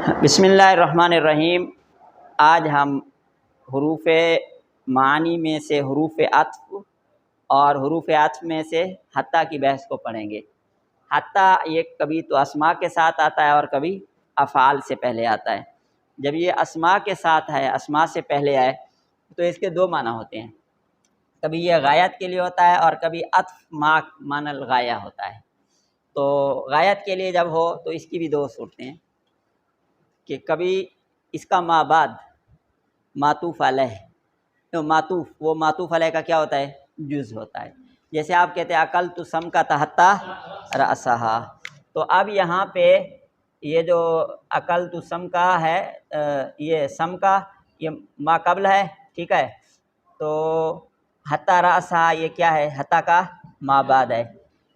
بسم اللہ الرحمن الرحیم۔ آج ہم حروف معانی میں سے حروف عطف اور حروف عطف میں سے حتیٰ کی بحث کو پڑھیں گے۔ حتیٰ یہ کبھی تو اسماء کے ساتھ آتا ہے اور کبھی افعال سے پہلے آتا ہے۔ جب یہ اسماء کے ساتھ ہے، اسماء سے پہلے آئے، تو اس کے دو معنی ہوتے ہیں۔ کبھی یہ غایت کے لیے ہوتا ہے اور کبھی عطف معنی الغایہ ہوتا ہے۔ تو غایت کے لیے جب ہو تو اس کی بھی دو صورتیں ہیں کہ کبھی اس کا ما بعد معطوف علیہ، تو معطوف علیہ کا کیا ہوتا ہے؟ جز ہوتا ہے۔ جیسے آپ کہتے ہیں اکلت سمکۃ حتیٰ رأسہا، تو اب یہاں پہ یہ جو اکلت سمکہ ہے، یہ سمکہ یہ ما قبل ہے، ٹھیک ہے، تو حتیٰ رأسہا یہ کیا ہے؟ حتیٰ کا ما بعد ہے۔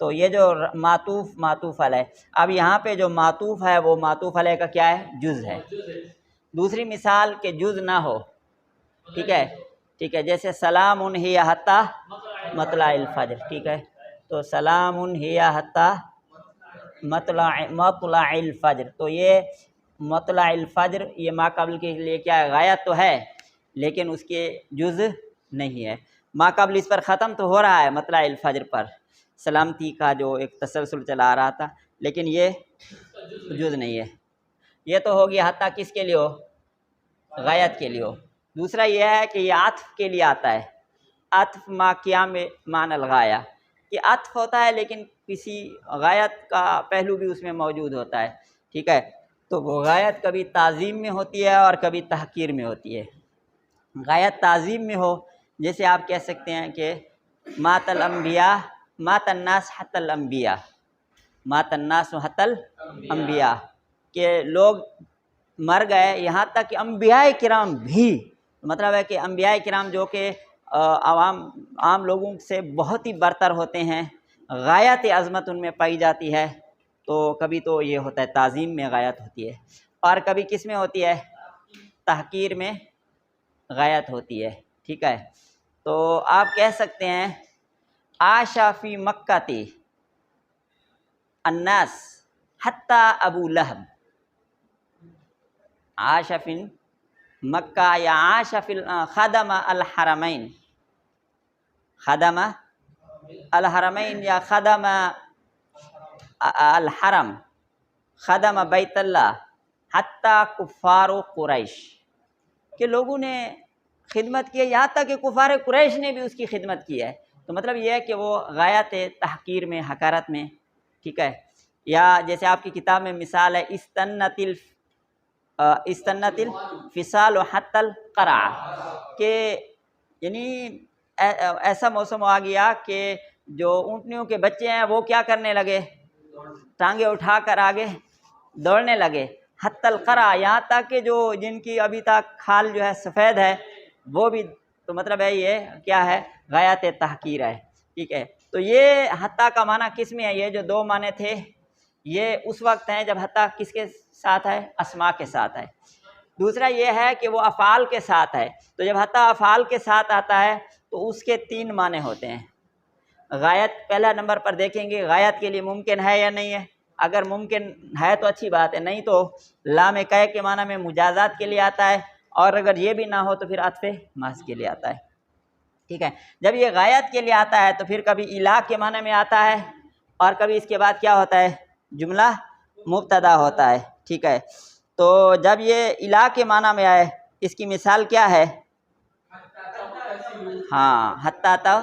تو یہ جو معطوف علیہ، اب یہاں پہ جو معطوف ہے وہ معطوف علیہ کا کیا ہے؟ جز ہے۔ دوسری مثال کہ جز نہ ہو، ٹھیک ہے، جیسے سلام ہی حتیٰ مطلع الفجر، ٹھیک ہے، تو سلام ہی حتیٰ مطلع الفجر، تو یہ مطلع الفجر یہ ما قبل کے لیے کیا ہے؟ غایت تو ہے لیکن اس کے جز نہیں ہے۔ ما قبل اس پر ختم تو ہو رہا ہے مطلع الفجر پر، سلامتی کا جو ایک تسلسل چلا آ رہا تھا، لیکن یہ جز نہیں ہے۔ یہ تو ہو گیا حتیٰ کس کے لیے ہو؟ غایت کے لیے ہو۔ دوسرا یہ ہے کہ یہ عطف کے لیے آتا ہے، عطف ما قیام معنی الغایہ، کہ عطف ہوتا ہے لیکن کسی غایت کا پہلو بھی اس میں موجود ہوتا ہے، ٹھیک ہے، تو وہ غایت کبھی تعظیم میں ہوتی ہے اور کبھی تحقیر میں ہوتی ہے۔ غایت تعظیم میں ہو، جیسے آپ کہہ سکتے ہیں کہ مات الانبیاء مات الناس حتی الانبیاء، مات الناس حتی الانبیاء، کہ لوگ مر گئے یہاں تک کہ انبیاء کرام بھی، مطلب ہے کہ انبیاء کرام جو کہ عام لوگوں سے بہت ہی برتر ہوتے ہیں، غایت عظمت ان میں پائی جاتی ہے، تو کبھی تو یہ ہوتا ہے تعظیم میں غایت ہوتی ہے اور کبھی کس میں ہوتی ہے؟ تحقیر میں غایت ہوتی ہے، ٹھیک ہے۔ تو آپ کہہ سکتے ہیں عاش فی مکہ الناس حتی ابو لہب، عاش فی مکہ یا عاش فی خدم الحرمین، خدم الحرمین یا خدم الحرم، خدم بیت اللہ حتی کفار قریش، کہ لوگوں نے خدمت کی ہے یہاں تک کہ کفار قریش نے بھی اس کی خدمت کی ہے۔ تو مطلب یہ ہے کہ وہ غایت تحقیر میں، حقارت میں، ٹھیک ہے۔ یا جیسے آپ کی کتاب میں مثال ہے استنت الفصال حتی القرع، کہ یعنی ایسا موسم آ گیا کہ جو اونٹنیوں کے بچے ہیں وہ کیا کرنے لگے؟ ٹانگیں اٹھا کر آگے دوڑنے لگے، حتی القرع، یہاں تک کہ جو جن کی ابھی تک کھال جو ہے سفید ہے وہ بھی، تو مطلب ہے یہ کیا ہے؟ غایت تحقیر ہے، ٹھیک ہے۔ تو یہ حتیٰ کا معنی کس میں ہے؟ یہ جو دو معنی تھے یہ اس وقت ہیں جب حتیٰ کس کے ساتھ ہے؟ اسماء کے ساتھ ہے۔ دوسرا یہ ہے کہ وہ افعال کے ساتھ ہے، تو جب حتیٰ افعال کے ساتھ آتا ہے تو اس کے تین معنی ہوتے ہیں۔ غایت پہلا نمبر پر دیکھیں گے غایت کے لیے ممکن ہے یا نہیں ہے، اگر ممکن ہے تو اچھی بات ہے، نہیں تو لام کہ کے معنی میں مجازات کے لیے آتا ہے، اور اگر یہ بھی نہ ہو تو پھر عطف محض کے لیے آتا ہے، ٹھیک ہے۔ جب یہ غایت کے لیے آتا ہے تو پھر کبھی الا کے معنی میں آتا ہے اور کبھی اس کے بعد کیا ہوتا ہے؟ جملہ مبتدا ہوتا ہے، ٹھیک ہے۔ تو جب یہ الا کے معنی میں آئے، اس کی مثال کیا ہے؟ ہاں، حتیٰ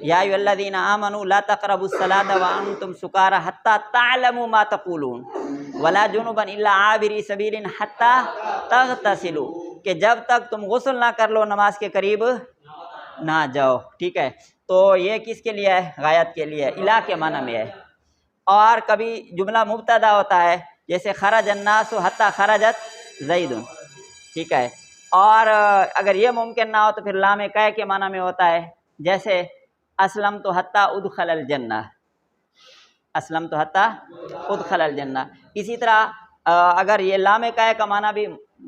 یا ایھا الذین آمنوا لا تقربوا الصلاۃ وانتم سکاری حتیٰ تعلموا ما تقولون ولا جنبا الا عابری سبیل حتیٰ تغتسلوا، کہ جب تک تم غسل نہ کر لو نماز کے قریب نہ جاؤ، ٹھیک ہے۔ تو یہ کس کے لیے ہے؟ غایت کے لیے، الا کے معنی میں ہے۔ اور کبھی جملہ مبتدا ہوتا ہے، جیسے خرج الناس حتیٰ خرجت زید، ٹھیک ہے۔ اور اگر یہ ممکن نہ ہو تو پھر لام کہ کے معنی میں ہوتا ہے، جیسے اسلمت حتیٰ ادخل الجنہ، اسلمت حتیٰ ادخل الجنہ۔ اسی طرح اگر یہ لام کہ کا معنی بھی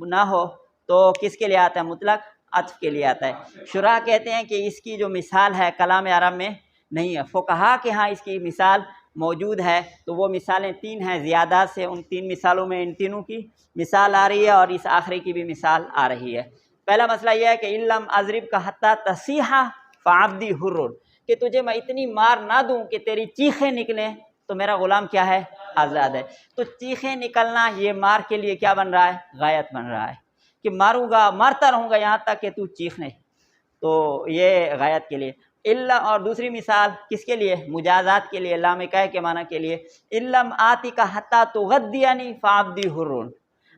نہ ہو تو کس کے لیے آتا ہے؟ مطلق عطف کے لیے آتا ہے۔ شرح کہتے ہیں کہ اس کی جو مثال ہے کلام عرب میں نہیں ہے، فقہا کے ہاں اس کی مثال موجود ہے تو وہ مثالیں تین ہیں زیادہ سے، ان تین مثالوں میں ان تینوں کی مثال آ رہی ہے اور اس آخری کی بھی مثال آ رہی ہے۔ پہلا مسئلہ یہ ہے کہ علم اضرب کا حتیٰ تصیحہ فعبدی حر، کہ تجھے میں اتنی مار نہ دوں کہ تیری چیخیں نکلیں تو میرا غلام کیا ہے؟ آزاد ہے۔ تو چیخیں نکلنا یہ مار کے لیے کیا بن رہا ہے؟ غایت بن رہا ہے کہ ماروں گا، مارتا رہوں گا یہاں تک کہ تو چیخنے، تو یہ غایت کے لیے۔ علم، اور دوسری مثال کس کے لیے؟ مجازات کے لیے، لامکہ کے معنی کے لیے، علم آتی کا حتیٰ تغدینی فعبدی حر،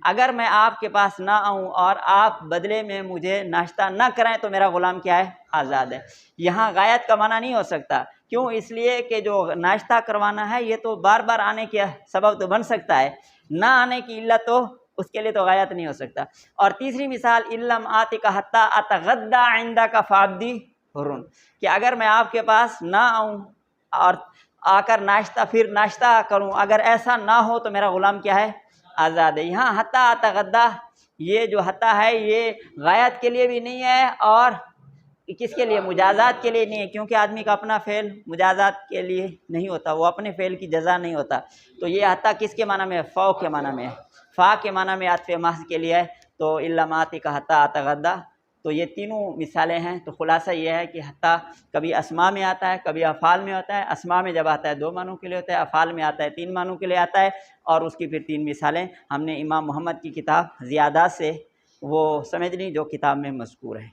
اگر میں آپ کے پاس نہ آؤں اور آپ بدلے میں مجھے ناشتہ نہ کرائیں تو میرا غلام کیا ہے؟ آزاد ہے۔ یہاں غایت کا معنی نہیں ہو سکتا، کیوں؟ اس لیے کہ جو ناشتہ کروانا ہے یہ تو بار بار آنے کے سبب تو بن سکتا ہے، نہ آنے کی علت تو اس کے لیے تو غایت نہیں ہو سکتا۔ اور تیسری مثال علم آتی کا حتیٰ اتغدی عندک فعبدی حر، کہ اگر میں آپ کے پاس نہ آؤں اور آ کر پھر ناشتہ کروں، اگر ایسا نہ ہو تو میرا غلام کیا ہے؟ آزاد ہے۔ یہاں حتیٰ اتغدی، یہ جو حتیٰ ہے یہ غایت کے لیے بھی نہیں ہے اور کس کے لیے؟ مجازات کے لیے نہیں ہے، کیونکہ آدمی کا اپنا فعل مجازات کے لیے نہیں ہوتا، وہ اپنے فعل کی جزا نہیں ہوتا۔ تو یہ حتیٰ کس کے معنی میں ہے؟ فوق کے معنی میں ہے، فا کے معنی میں عطف محض کے لیے ہے۔ تو علم آتی کا حتیٰ اتغدی، تو یہ تینوں مثالیں ہیں۔ تو خلاصہ یہ ہے کہ حتیٰ کبھی اسماء میں آتا ہے، کبھی افعال میں ہوتا ہے۔ اسماء میں جب آتا ہے 2 معنوں کے لیے ہوتا ہے، افعال میں آتا ہے 3 معنوں کے لیے آتا ہے، اور اس کی پھر 3 مثالیں ہم نے امام محمد کی کتاب زیادات سے وہ سمجھ لی جو کتاب میں مذکور ہے۔